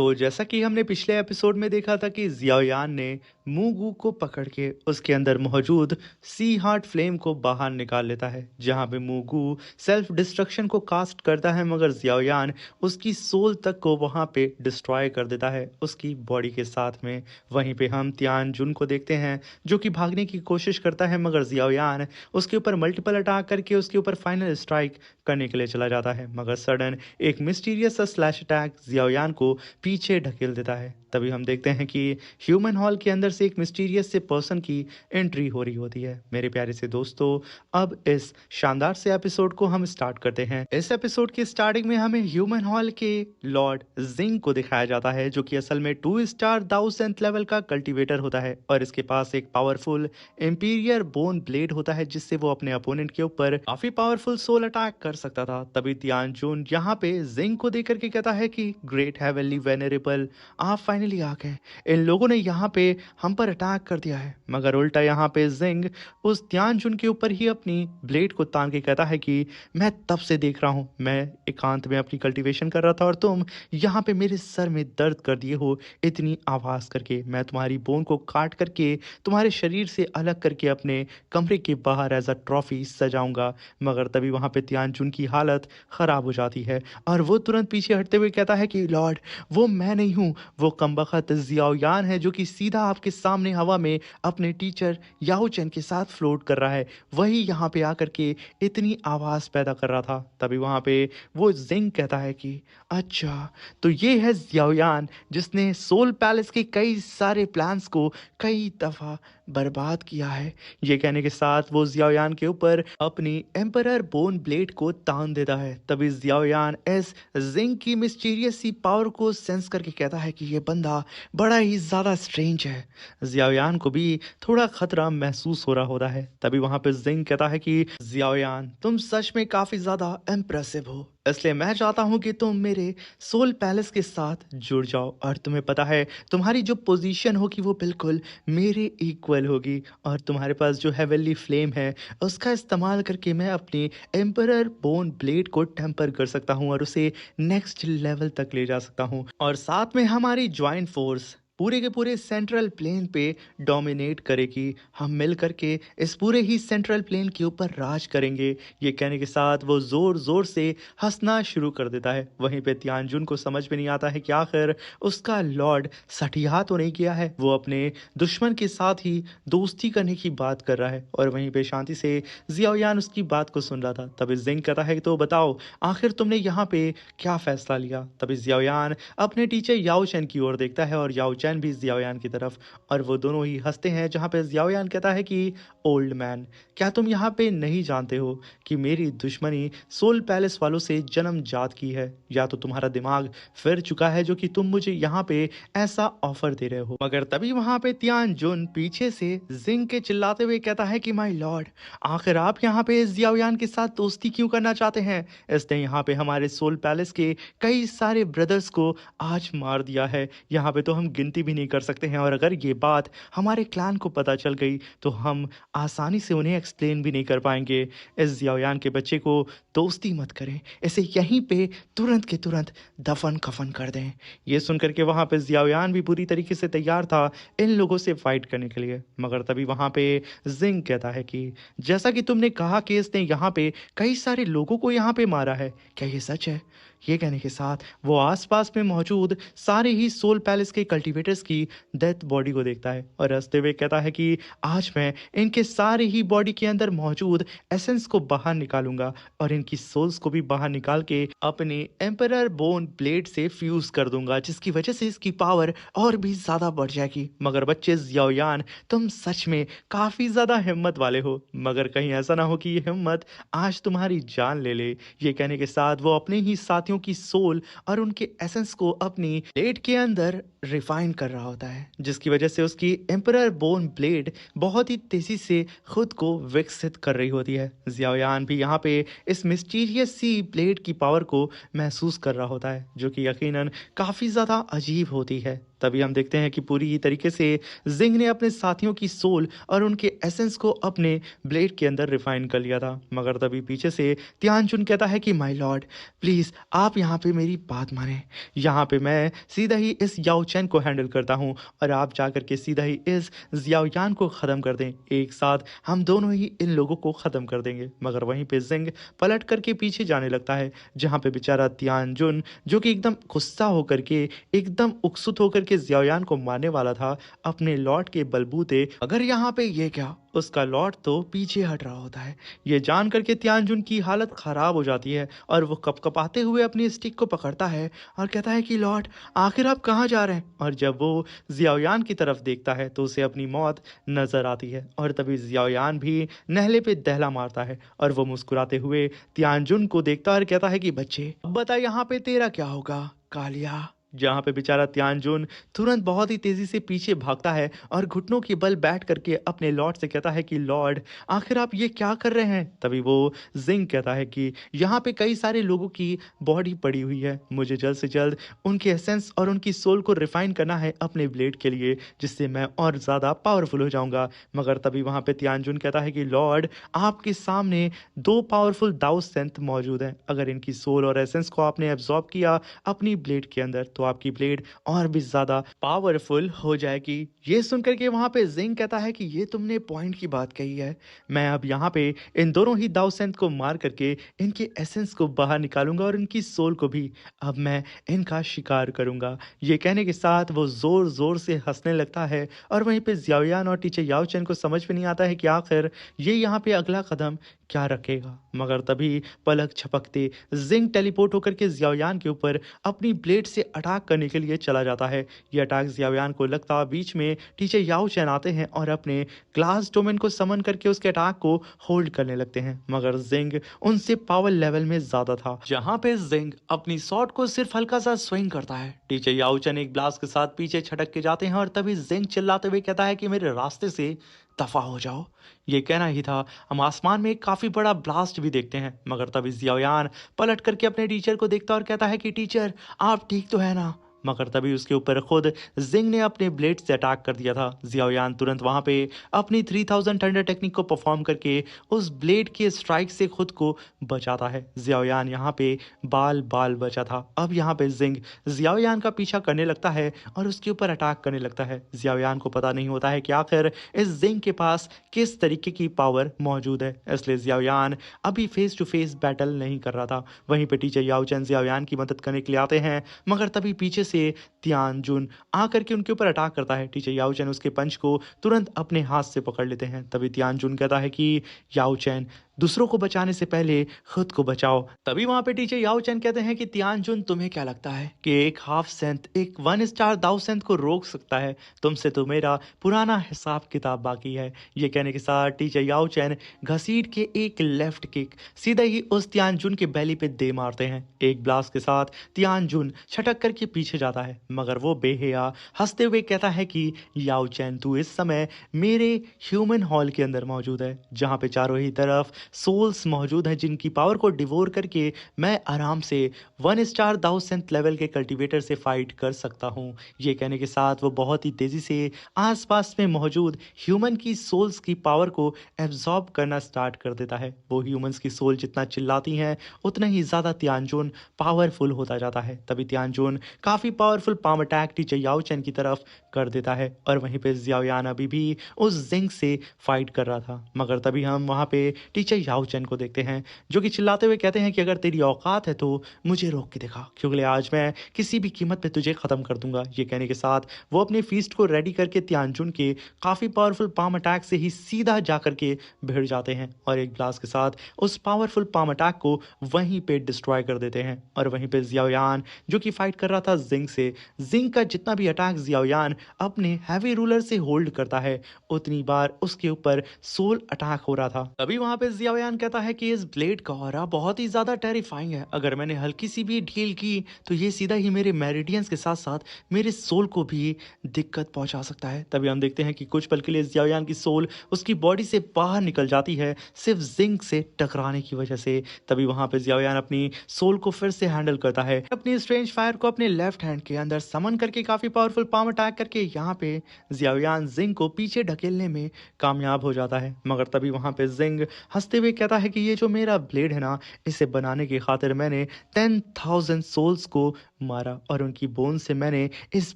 तो जैसा कि हमने पिछले एपिसोड में देखा था कि जियाओयान ने मूगू को पकड़ के उसके अंदर मौजूद सी हार्ट फ्लेम को बाहर निकाल लेता है, जहां पे मूगू सेल्फ डिस्ट्रक्शन को कास्ट करता है, मगर जियाओयान उसकी सोल तक को वहां पे डिस्ट्रॉय कर देता है उसकी बॉडी के साथ में। वहीं पे हम तियान जुन को देखते हैं जो कि भागने की कोशिश करता है, मगर जियाओयान उसके ऊपर मल्टीपल अटैक करके उसके ऊपर फाइनल स्ट्राइक करने के लिए चला जाता है, मगर सडन एक मिस्टीरियस स्लैश अटैक जियाओयान को पीछे ढकेल देता है। तभी हम देखते हैं कि ह्यूमन हॉल के अंदर से एक मिस्टीरियस से पर्सन की एंट्री हो रही होती है। मेरे प्यारे से दोस्तों, अब इस शानदार से एपिसोड को हम स्टार्ट करते हैं। इस एपिसोड की स्टार्टिंग में हमें ह्यूमन हॉल के लॉर्ड जिंग को दिखाया जाता है, जो कि असल में 2 स्टार दाउसेंथ लेवल का कल्टीवेटर होता है और इसके पास एक पावरफुल इंपीरियर बोन ब्लेड होता है, जिससे वो अपने अपोनेंट के ऊपर काफी पावरफुल सोल अटैक कर सकता था। तभी तियान जुन यहाँ पे जिंग को देख करके कहता है कि ग्रेट हेवनली वेनरेबल, आप फाइनली आ गए। इन लोगों ने यहाँ पे हम पर अटैक कर दिया है। मगर उल्टा यहाँ पे जिंग उस त्यानजुन के ऊपर ही अपनी ब्लेड को तान के कहता है कि मैं तब से देख रहा हूँ, मैं एकांत में अपनी कल्टीवेशन कर रहा था और तुम यहाँ पे मेरे सर में दर्द कर दिए हो इतनी आवाज करके। मैं तुम्हारी बोन को काट करके तुम्हारे शरीर से अलग करके अपने कमरे के बाहर एज अ ट्रॉफी सजाऊंगा। मगर तभी वहां पे त्यानजुन की हालत खराब हो जाती है और वो तुरंत पीछे हटते हुए कहता है कि लॉर्ड, वो मैं नहीं हूँ, वो कमबख्त जियाओयान है जो कि सीधा आपके सामने हवा में अपने टीचर याओ चैन के साथ फ्लोट कर रहा है। वही यहाँ पे आकर के इतनी आवाज पैदा कर रहा था। तभी वहां पे वो जिंग कहता है कि अच्छा, तो ये है जियाओयान जिसने सोल पैलेस के कई सारे प्लान्स को कई दफा बर्बाद किया है। ये कहने के साथ वो जियाओयान के ऊपर अपनी एम्परर बोन ब्लेड को तान देता है। तभी जियाओयान इस जिंग की मिस्टीरियस सी पावर को सेंस करके कहता है कि ये बंदा बड़ा ही ज्यादा स्ट्रेंज है। जियाओयान को भी थोड़ा खतरा महसूस हो रहा होता है। तभी वहां पे जिंग कहता है कि जियाओयान, तुम सच में काफी ज्यादा इम्प्रेसिव हो, इसलिए मैं चाहता हूं कि तुम मेरे सोल पैलेस के साथ जुड़ जाओ। और तुम्हें पता है तुम्हारी जो पोजीशन होगी वो बिल्कुल मेरे इक्वल होगी, और तुम्हारे पास जो हेवनली फ्लेम है उसका इस्तेमाल करके मैं अपनी एम्परर बोन ब्लेड को टेम्पर कर सकता हूँ और उसे नेक्स्ट लेवल तक ले जा सकता हूँ। और साथ में हमारी ज्वाइंट फोर्स पूरे के पूरे सेंट्रल प्लेन पे डोमिनेट करेगी। हम मिल करके इस पूरे ही सेंट्रल प्लेन के ऊपर राज करेंगे। ये कहने के साथ वो जोर जोर से हंसना शुरू कर देता है। वहीं पे त्यानजुन को समझ में नहीं आता है कि आखिर उसका लॉर्ड सठिया तो नहीं किया है, वो अपने दुश्मन के साथ ही दोस्ती करने की बात कर रहा है। और वहीं पे शांति से जियाओयान उसकी बात को सुन रहा था। तभी जिंग कहता है कि तो बताओ आखिर तुमने यहाँ पे क्या फैसला लिया। तभी जियाओयान अपने टीचर याओ चैन की ओर देखता है और याओ चैन भी जियाओयान की तरफ, और वो दोनों ही हंसते हैं। जहां पे जियाओयान कहता है कि ओल्ड मैन, क्या तुम यहाँ पे नहीं जानते हो कि मेरी दुश्मनी सोल पैलेस वालों से जन्म जात की है, या तो तुम्हारा दिमाग फिर चुका है जो कि तुम मुझे यहाँ पे ऐसा ऑफर दे रहे हो। मगर तभी वहां पे तियान जुन पीछे से जिंग के चिल्लाते हुए कहता है कि माय लॉर्ड, आखिर आप यहाँ पे जियाओयान के साथ दोस्ती क्यों करना चाहते हैं? इसने यहाँ पे हमारे सोल पैलेस के कई सारे ब्रदर्स को आज मार दिया है, यहाँ पे तो हम गिनती भी नहीं कर सकते हैं। और अगर ये बात हमारे क्लैन को पता चल गई तो हम आसानी से उन्हें एक्सप्लेन भी नहीं कर पाएंगे। इस जियाओयान के बच्चे को दोस्ती मत करें, इसे यहीं पे तुरंत के तुरंत दफन कफन कर दें। ये सुनकर के वहां पे जियाओयान भी पूरी तरीके से तैयार था इन लोगों से फाइट करने के लिए। मगर तभी वहां पे जिंग कहता है कि जैसा कि तुमने कहा कि इसने यहाँ पे कई सारे लोगों को यहाँ पे मारा है, क्या ये सच है? ये कहने के साथ वो आसपास में मौजूद सारे ही सोल पैलेस के कल्टीवेटर्स की डेथ बॉडी को देखता है और हंसते हुए कहता है कि आज मैं इनके सारे ही बॉडी के अंदर मौजूद एसेंस को बाहर निकालूंगा और इनकी सोल्स को भी बाहर निकाल के अपने एम्परर बोन ब्लेड से फ्यूज कर दूंगा, जिसकी वजह से इसकी पावर और भी ज्यादा बढ़ जाएगी। मगर बच्चे जियाओयान, तुम सच में काफी ज्यादा हिम्मत वाले हो, मगर कहीं ऐसा ना हो कि ये हिम्मत आज तुम्हारी जान ले ले। ये कहने के साथ वो अपने ही साथियों की सोल और उनके एसेंस को अपनी ब्लेड के अंदर रिफाइन कर रहा होता है, जिसकी वजह से उसकी एम्परर बोन ब्लेड बहुत ही तेजी से खुद को विकसित कर रही होती है। जियाओयान भी यहाँ पे इस मिस्टीरियस सी ब्लेड की पावर को महसूस कर रहा होता है, जो कि यकीनन काफी ज्यादा अजीब होती है। तभी हम देखते हैं कि पूरी ही तरीके से जिंग ने अपने साथियों की सोल और उनके एसेंस को अपने ब्लेड के अंदर रिफाइन कर लिया था। मगर तभी पीछे से तियानजुन कहता है कि माय लॉर्ड, प्लीज आप यहाँ पे मेरी बात माने। यहाँ पे मैं सीधा ही इस याओ चैन को हैंडल करता हूँ और आप जाकर के सीधा ही इस जियाओयान को खत्म कर दें। एक साथ हम दोनों ही इन लोगों को खत्म कर देंगे। मगर वहीं पे जिंग पलट करके पीछे जाने लगता है, जहाँ पे बेचारा तियानजुन जो कि एकदम गुस्सा होकर के एकदम उकसुत होकर के जियाओयान को मारने वाला था अपने लॉर्ड के बलबूते। अगर यहाँ पे ये क्या, उसका लॉर्ड तो पीछे हट रहा होता है। ये जान करके तियानजुन की हालत खराब हो जाती है और वो कपकपाते हुए अपनी स्टिक को पकड़ता है और कहता है कि लॉर्ड, आखिर आप कहाँ जा रहे हैं। और जब वो जियाओयान की तरफ देखता है तो उसे अपनी मौत नजर आती है और तभी जियाओयान भी नहले पे दहला मारता है और वो मुस्कुराते हुए तियानजुन को देखता है और कहता है कि बच्चे, अब बता यहाँ पे तेरा क्या होगा कालिया। जहाँ पे बेचारा तियानजुन तुरंत बहुत ही तेजी से पीछे भागता है और घुटनों के बल बैठ करके अपने लॉर्ड से कहता है कि लॉर्ड, आखिर आप ये क्या कर रहे हैं। तभी वो जिंग कहता है कि यहाँ पे कई सारे लोगों की बॉडी पड़ी हुई है, मुझे जल्द से जल्द उनके एसेंस और उनकी सोल को रिफाइन करना है अपने ब्लेड के लिए, जिससे मैं और ज़्यादा पावरफुल हो जाऊंगा। मगर तभी वहाँ पे तियानजुन कहता है कि लॉर्ड, आपके सामने दो पावरफुल दाओ सेंथ मौजूद हैं। अगर इनकी सोल और एसेंस को आपने एब्जॉर्ब किया अपनी ब्लेड के अंदर तो आपकी ब्लेड और भी ज्यादा पावरफुल हो जाएगी। ये सुनकर के वहां पे जिंग कहता है कि ये तुमने पॉइंट की बात कही है। मैं अब यहाँ पे इन दोनों ही दाओ सेंथ को मार करके इनके एसेंस को बाहर निकालूंगा और इनकी सोल को भी अब मैं इनका शिकार करूंगा। ये कहने के साथ वो जोर जोर से हंसने लगता है और वहीं पे जियाओयान और टीचर याओ चैन को समझ में नहीं आता है कि आखिर ये यहाँ पे अगला कदम क्या रखेगा। मगर तभी पलक झपकते जिंग टेलीपोर्ट होकर के जियाओयान के ऊपर अपनी ब्लेड से अटैक करने के लिए चला जाता है। यह अटैक जियाओयान को लगता बीच में टीचर याओ चैन आते हैं और अपने ग्लास डोमेन को समन करके उसके अटैक को होल्ड करने लगते हैं। मगर जिंग उनसे पावर लेवल में ज्यादा था। जहां पे जिंग अपनी शॉट को सिर्फ हल्का सा स्विंग करता है, टीचर याओ चैन एक ब्लास्ट के साथ पीछे छटक के जाते हैं और तभी जिंग चिल्लाते हुए कहता है कि मेरे रास्ते से दफा हो जाओ। ये कहना ही था, हम आसमान में एक काफी बड़ा ब्लास्ट भी देखते हैं। मगर तभी जियाओयान पलट करके अपने टीचर को देखता और कहता है कि टीचर, आप ठीक तो है ना। मगर तभी उसके ऊपर खुद जिंग ने अपने ब्लेड से अटैक कर दिया था। जियाओयान तुरंत वहां पे अपनी 3000 थंडर टेक्निक को परफॉर्म करके उस ब्लेड के स्ट्राइक से खुद को बचाता है। जियाओयान यहाँ पे बाल बाल बचा था। अब यहाँ पे जिंग जियाओयान का पीछा करने लगता है और उसके ऊपर अटैक करने लगता है। जियाओयान को पता नहीं होता है कि आखिर इस जिंग के पास किस तरीके की पावर मौजूद है, इसलिए जियाओयान अभी फेस टू फेस बैटल नहीं कर रहा था। वहीं पे टीचर याओ चैन जियाओयान की मदद करने के लिए आते हैं। मगर तभी पीछे से तियानजुन आकर के उनके ऊपर अटैक करता है। टीचर याओ चैन उसके पंच को तुरंत अपने हाथ से पकड़ लेते हैं। तभी तियानजुन कहता है कि याओ चैन, दूसरों को बचाने से पहले खुद को बचाओ। तभी वहां पे टीचर याओ चैन कहते हैं कि तियानजुन, तुम्हें क्या लगता है कि एक हाफ सेंथ एक 1 स्टार दाओ सेंथ को रोक सकता है? तुमसे तो मेरा पुराना हिसाब किताब बाकी है। ये कहने के साथ टीचर याओ चैन घसीट के एक लेफ्ट किक सीधा ही उस तियानजुन के बेली पे दे मारते हैं। एक ब्लास्ट के साथ तियानजुन छटक करके पीछे जाता है। मगर वो बेहया हंसते हुए कहता है कि याओ चैन, तू इस समय मेरे ह्यूमन हॉल के अंदर मौजूद है, जहां पे चारों ही तरफ सोल्स मौजूद हैं जिनकी पावर को डिवोर करके मैं आराम से 1 स्टार दाओ सेंथ लेवल के कल्टीवेटर से फाइट कर सकता हूं। ये कहने के साथ वो बहुत ही तेजी से आसपास में मौजूद ह्यूमन की सोल्स की पावर को एब्जॉर्ब करना स्टार्ट कर देता है। वो ह्यूमंस की सोल जितना चिल्लाती हैं उतना ही ज्यादा तियानजुन पावरफुल होता जाता है। तभी तियानजुन काफी पावरफुल पाम अटैक टीचर याओ चैन की तरफ कर देता है और वहीं पे जियाओयान अभी भी उस जिंग से फाइट कर रहा था। मगर तभी हम वहां पे टीचर याओ चैन को देखते हैं जो कि चिल्लाते हुए कहते हैं कि अगर तेरी औकात है तो मुझे रोक के दिखा, क्योंकि आज मैं किसी भी कीमत पे तुझे खत्म कर दूंगा। ये कहने के साथ वो अपने फीस्ट को रेडी करके तियानजुन के काफी पावरफुल पाम अटैक से ही सीधा जा करके भिड़ जाते हैं और एक ब्लास्ट के साथ उस पावरफुल पाम अटैक को वहीं पे डिस्ट्रॉय कर देते हैं। और वहीं पे जियाओयान जो कि फाइट कर रहा था जिंग से, जिंग का जितना भी अटैक जियाओयान अपने हैवी रूलर से होल्ड करता है उतनी बार उसके ऊपर सोल अटैक हो रहा था। तभी वहां पे जियाओयान कहता है कि इस ब्लेड का ऑरा बहुत ही ज्यादा टेरिफाइंग है। अगर मैंने हल्की सी भी ढील की तो ये सीधा ही मेरे मेरिडियंस के साथ साथ मेरे सोल को भी दिक्कत पहुंचा सकता है। तभी हम देखते हैं कि कुछ पल के लिए जियाओयान की सोल उसकी बॉडी से बाहर निकल जाती है, सिर्फ जिंक से टकराने की वजह से। तभी वहां पे जियाओयान अपनी सोल को फिर से हैंडल करता है, अपनी स्ट्रेंज फायर को अपने लेफ्ट हैंड के अंदर समन करके काफी पावरफुल पाम अटैक करके यहाँ पे जियाओयान जिंग को पीछे ढकेलने में कामयाब हो जाता है। मगर तभी वहां पे जिंग हंसते हुए कहता है कि ये जो मेरा ब्लेड है ना, इसे बनाने की खातिर मैंने 10,000 सोल्स को मारा और उनकी बोन से मैंने इस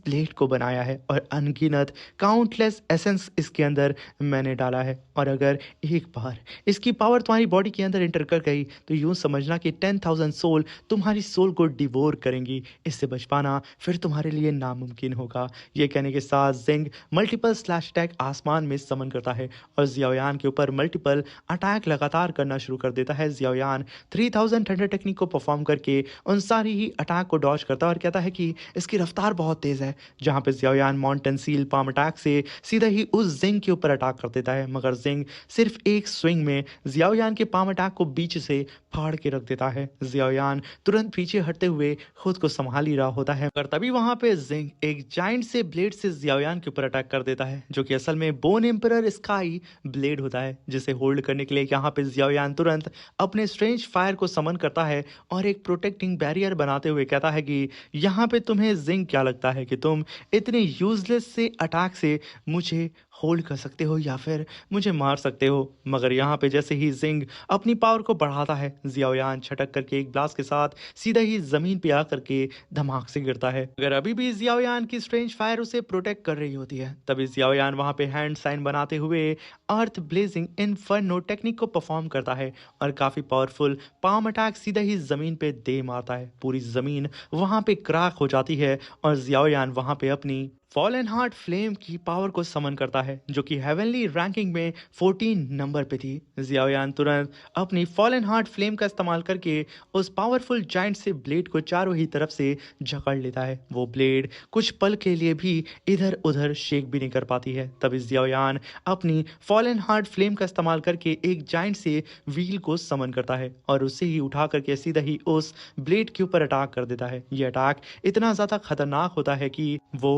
ब्लेड को बनाया है और अनगिनत काउंटलेस एसेंस इसके अंदर मैंने डाला है। और अगर एक बार इसकी पावर तुम्हारी बॉडी के अंदर इंटर कर गई तो यूं समझना कि 10,000 सोल तुम्हारी सोल को डिवोर करेंगी। इससे बच पाना फिर तुम्हारे लिए नामुमकिन होगा। ये कहने के साथ जिंग मल्टीपल स्लैश अटैक आसमान में समन करता है और जियाओयान के ऊपर मल्टीपल अटैक लगातार करना शुरू कर देता है। जियाओयान 3000 थंडर टेक्निक को परफॉर्म करके उन सारी ही अटैक को डॉज करता है और कहता है कि इसकी रफ्तार बहुत तेज है। जहां पे Xiaoyan mountain seal palm attack से सीधा ही उस जिंग के ऊपर अटैक कर देता है, मगर जिंग सिर्फ एक स्विंग में जियाओयान के पाम अटैक को बीच से फाड़ के रख देता है। जियाओयान तुरंत पीछे हटते हुए खुद को संभाल ही रहा होता है, मगर तभी वहां पे जिंग एक जाइंट से ब्लेड से जियाओयान के ऊपर अटैक कर देता है, जो कि असल में बोन एम्परर स्काई ब्लेड होता है, जिसे होल्ड करने के लिए यहाँ पे जियाओयान तुरंत अपने स्ट्रेंज फायर को समन करता है और एक प्रोटेक्टिंग बैरियर बनाते हुए कहता है कि यहाँ पे तुम्हें जिंग क्या लगता है कि तुम इतने यूजलेस से अटैक से मुझे होल्ड कर सकते हो या फिर मुझे मार सकते हो। मगर यहाँ पे जैसे ही जिंग अपनी पावर को बढ़ाता है, जियाओयान छटक करके एक ब्लास्ट के साथ सीधा ही जमीन पे आकर के धमाक से गिरता है। अगर अभी भी जियाओयान की स्ट्रेंज फायर उसे प्रोटेक्ट कर रही होती है, तभी जियाओयान वहां पे हैंड साइन बनाते हुए अर्थ ब्लेजिंग इनफर्नो टेक्निक को परफॉर्म करता है और काफी पावरफुल पाम अटैक सीधा ही जमीन पे दे मारता है। पूरी जमीन वहां पे क्रैक हो जाती है और जियाओयान वहां पे अपनी फॉलन हार्ट फ्लेम की पावर को समन करता है, जो कि हेवनली रैंकिंग में 14 नंबर पे थी। जियाओयान तुरंत अपनी फॉलन हार्ट फ्लेम का इस्तेमाल करके उस पावरफुल जाइंट से ब्लेड को चारों ही तरफ से जकड़ लेता है। वो ब्लेड कुछ पल के लिए भी इधर उधर शेक भी नहीं कर पाती है। तभी जियाओयान अपनी फॉलन हार्ट फ्लेम का इस्तेमाल करके एक जाइंट से व्हील को समन करता है और उसे ही उठा करके सीधा ही उस ब्लेड के ऊपर अटैक कर देता है। यह अटैक इतना ज्यादा खतरनाक होता है कि वो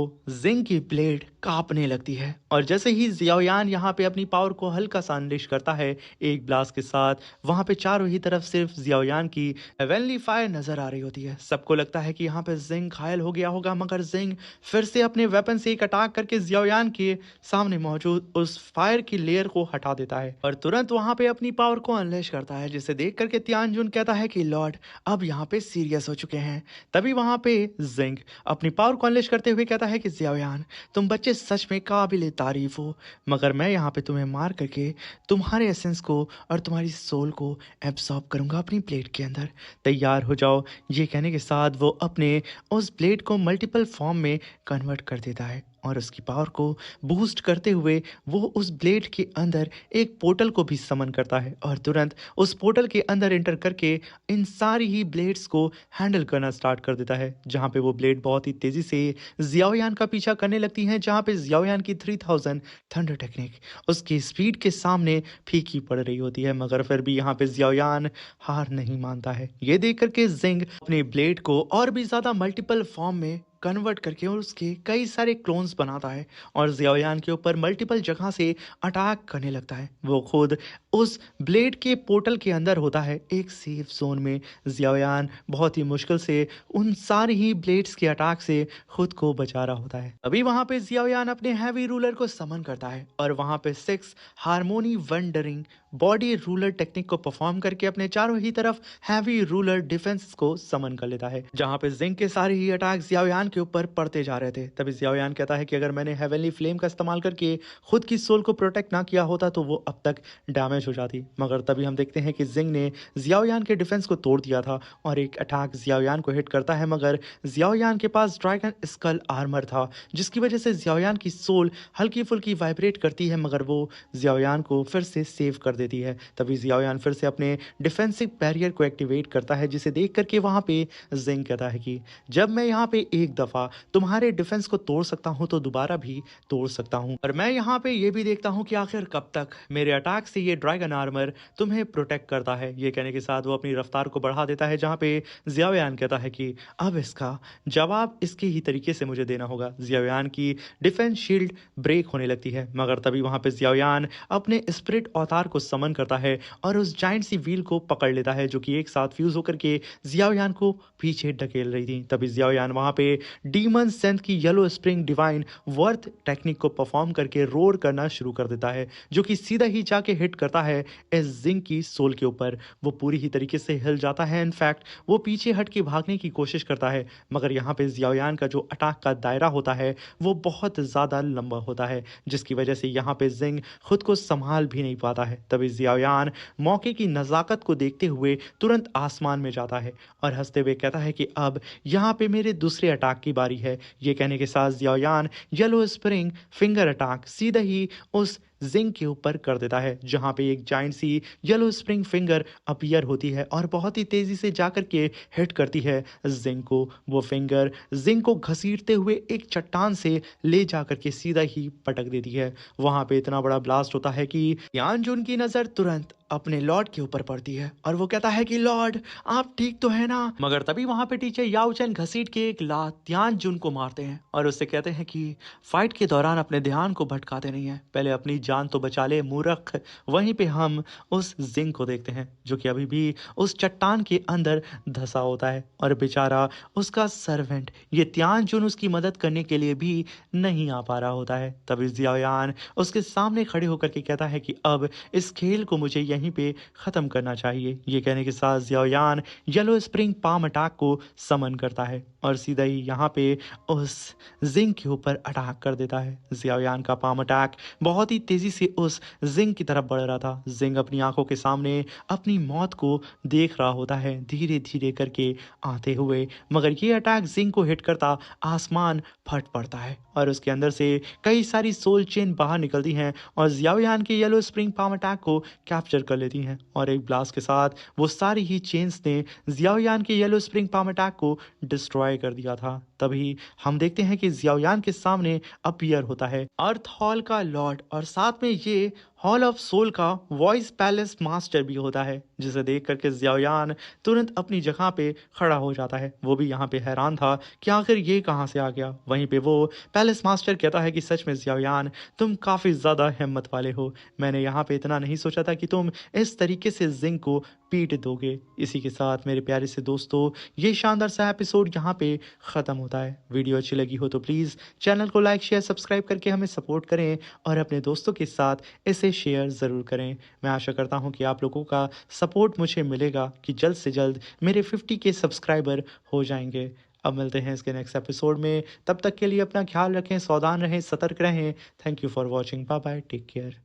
जिंग की ब्लेड कांपने लगती है और जैसे ही जियाओयान यहाँ पे अपनी पावर को हल्का सा अनलिश करता है, एक ब्लास्ट के साथ वहां पे चारों ही तरफ सिर्फ जियाओयान की हेवनली फायर नजर आ रही होती है। सबको लगता है कि यहाँ पे जिंग घायल हो गया होगा, मगर जिंग फिर से अपने वेपन से एक अटैक करके जियाओयान के सामने मौजूद उस फायर की लेयर को हटा देता है और तुरंत वहां पे अपनी पावर को अनलिश करता है, जिसे देख करके तियानजुन कहता है कि लॉर्ड अब यहाँ पे सीरियस हो चुके हैं। तभी वहां पे जिंग अपनी पावर को अनलिश करते हुए कहता है कि जियाओयान तुम बच्चे सच में काबिले तारीफ हो, मगर मैं यहाँ पे तुम्हें मार करके तुम्हारे एसेंस को और तुम्हारी सोल को एब्सॉर्ब करूंगा अपनी ब्लेड के अंदर। तैयार हो जाओ। ये कहने के साथ वो अपने उस ब्लेड को मल्टीपल फॉर्म में कन्वर्ट कर देता है और उसकी पावर को बूस्ट करते हुए वो उस ब्लेड के अंदर एक पोर्टल को भी समन करता है और तुरंत उस पोर्टल के अंदर एंटर करके इन सारी ही ब्लेड्स को हैंडल करना स्टार्ट कर देता है। जहां पे वो ब्लेड बहुत ही तेजी से जियाओयान का पीछा करने लगती हैं, जहां पे जियाओयान की 3000 थंडर टेक्निक उसकी स्पीड के सामने फीकी पड़ रही होती है, मगर फिर भी यहाँ पे जियाओयान हार नहीं मानता है। ये देख करके जिंग अपने ब्लेड को और भी ज्यादा मल्टीपल फॉर्म में कन्वर्ट करके और उसके कई सारे क्लोन्स बनाता है और जियाओयान के ऊपर मल्टीपल जगह से अटैक करने लगता है। वो खुद उस ब्लेड के पोर्टल के अंदर होता है एक सेफ जोन में। जियाओयान बहुत ही मुश्किल से उन सारी ही ब्लेड्स के अटैक से खुद को बचा रहा होता है। अभी वहां पे जियाओयान अपने हैवी रूलर को समन करता है और वहां पे 6 harmony wondering body ruler technique को परफॉर्म करके अपने चारों ही तरफ हैवी रूलर डिफेंस को समन कर लेता है। जहां पे जिंग के सारे ही अटैक जियाओयान के ऊपर पड़ते जा रहे थे, तभी जियाओयान कहता है कि अगर मैंने हेवनली फ्लेम का इस्तेमाल करके खुद की सोल को प्रोटेक्ट ना किया होता तो वो अब तक डैमेज हो जाती। मगर तभी हम देखते हैं कि जिंग ने जियाओयान के डिफेंस को तोड़ दिया था और एक अटैक जियाओयान को हिट करता है, मगर जियाओयान के पास ड्रैगन स्कल आर्मर था, जिसकी वजह से जियाओयान की सोल हल्की फुल्की वाइब्रेट करती है, मगर वो जियाओयान को फिर से सेव कर देती है। तभी जियाओयान फिर से अपने डिफेंसिव बैरियर को एक्टिवेट करता है, जिसे देख करके वहां पे जिंग कहता है कि जब मैं यहाँ पे एक दफा तुम्हारे डिफेंस को तोड़ सकता हूँ तो दोबारा भी तोड़ सकता हूँ। और मैं यहाँ पे ये भी देखता हूँ कि आखिर कब तक मेरे अटैक से ये ड्रैगन आर्मर तुम्हें प्रोटेक्ट करता है। ये कहने के साथ वो अपनी रफ्तार को बढ़ा देता है, जहाँ पे जियाओयान कहता है कि अब इसका जवाब इसके ही तरीके से मुझे देना होगा। जियाओयान की डिफेंस शील्ड ब्रेक होने लगती है, मगर तभी वहां पे जियाओयान अपने स्पिरिट अवतार को समन करता है और उस जाइंट सी व्हील को पकड़ लेता है, जो कि एक साथ फ्यूज होकर के जियाओयान को पीछे ढकेल रही थी। तभी जियाओयान वहां पे डीमन सेंथ की yellow spring divine worth technique को परफॉर्म करके रोर करना शुरू कर देता है, जो कि सीधा ही जाके हिट करता है इस जिंग की सोल के ऊपर। वो पूरी ही तरीके से हिल जाता है। इनफैक्ट वो पीछे हट के भागने की कोशिश करता है, मगर यहाँ पे जियाओयान का जो अटैक का दायरा होता है वो बहुत ज़्यादा लंबा होता है, जिसकी वजह से यहाँ पे जिंग खुद को संभाल भी नहीं पाता है। तभी जियाओयान मौके की नज़ाकत को देखते हुए तुरंत आसमान में जाता है और हंसते हुए कहता है कि अब यहाँ पे मेरे दूसरे अटैक की बारी है। ये कहने के साथ Xiaoyan yellow spring finger attack सीधा ही उस जिंग के ऊपर कर देता है, जहां पे एक जाइंट सी येलो स्प्रिंग फिंगर अपीयर होती है और बहुत ही तेजी से जाकर के हिट करती है जिंग को। वो फिंगर जिंग को घसीटते हुए एक चट्टान से ले जाकर के सीधा ही पटक देती है। वहां पे इतना बड़ा ब्लास्ट होता है कि यान जुन की नजर तुरंत अपने लॉर्ड के ऊपर पड़ती है और वो कहता है कि लॉर्ड आप ठीक तो है ना। मगर तभी वहां पे टीचर याओ चैन घसीट के एक लात यान जुन को मारते हैं और उससे कहते हैं कि फाइट के दौरान अपने ध्यान को भटकाते नहीं है, पहले अपनी जान तो बचा ले मूर्ख। वहीं पे हम उस जिंग को देखते हैं जो कि अभी भी उस चट्टान के अंदर धंसा होता है और बेचारा उसका सर्वेंट ये त्यान जुन उसकी मदद करने के लिए भी नहीं आ पा रहा होता है। तभी जियाओयान उसके सामने खड़े होकर के कहता है कि अब इस खेल को मुझे यहीं पे खत्म करना चाहिए। ये कहने के साथ Xiaoyan yellow spring palm attack को समन करता है और सीधा ही यहाँ पे उस जिंग के ऊपर अटैक कर देता है। जियाओयान का पाम अटैक बहुत ही तेजी से उस जिंग की तरफ बढ़ रहा था। जिंग अपनी आंखों के सामने अपनी मौत को देख रहा होता है धीरे धीरे करके आते हुए, मगर ये अटैक जिंग को हिट करता आसमान फट पड़ता है और उसके अंदर से कई सारी सोल चेन बाहर निकलती हैं और जियाओयान के येलो स्प्रिंग पाम अटैक को कैप्चर कर लेती हैं और एक ब्लास्ट के साथ वो सारी ही चेन्स ने जियाओयान के येलो स्प्रिंग पाम अटैक को डिस्ट्रॉय कर दिया था। तभी हम देखते हैं कि जियाओयान के सामने अपीयर होता है अर्थ हॉल का लॉर्ड और साथ में ये हॉल ऑफ सोल का वॉइस पैलेस मास्टर भी होता है, जिसे देख करके जियाओयान तुरंत अपनी जगह पे खड़ा हो जाता है। वो भी यहाँ पे हैरान था कि आखिर ये कहाँ से आ गया। वहीं पे वो पैलेस मास्टर कहता है कि सच में जियाओयान तुम काफ़ी ज़्यादा हिम्मत वाले हो, मैंने यहाँ पे इतना नहीं सोचा था कि तुम इस तरीके से जिंग को पीट दोगे। इसी के साथ मेरे प्यारे से दोस्तों ये शानदार सा एपिसोड यहाँ पे ख़त्म होता है। वीडियो अच्छी लगी हो तो प्लीज़ चैनल को लाइक शेयर सब्सक्राइब करके हमें सपोर्ट करें और अपने दोस्तों के साथ इसे शेयर ज़रूर करें। मैं आशा करता हूं कि आप लोगों का सपोर्ट मुझे मिलेगा कि जल्द से जल्द मेरे 50 के सब्सक्राइबर हो जाएंगे। अब मिलते हैं इसके नेक्स्ट एपिसोड में, तब तक के लिए अपना ख्याल रखें, सावधान रहें, सतर्क रहें। Thank you for watching, bye bye, take care.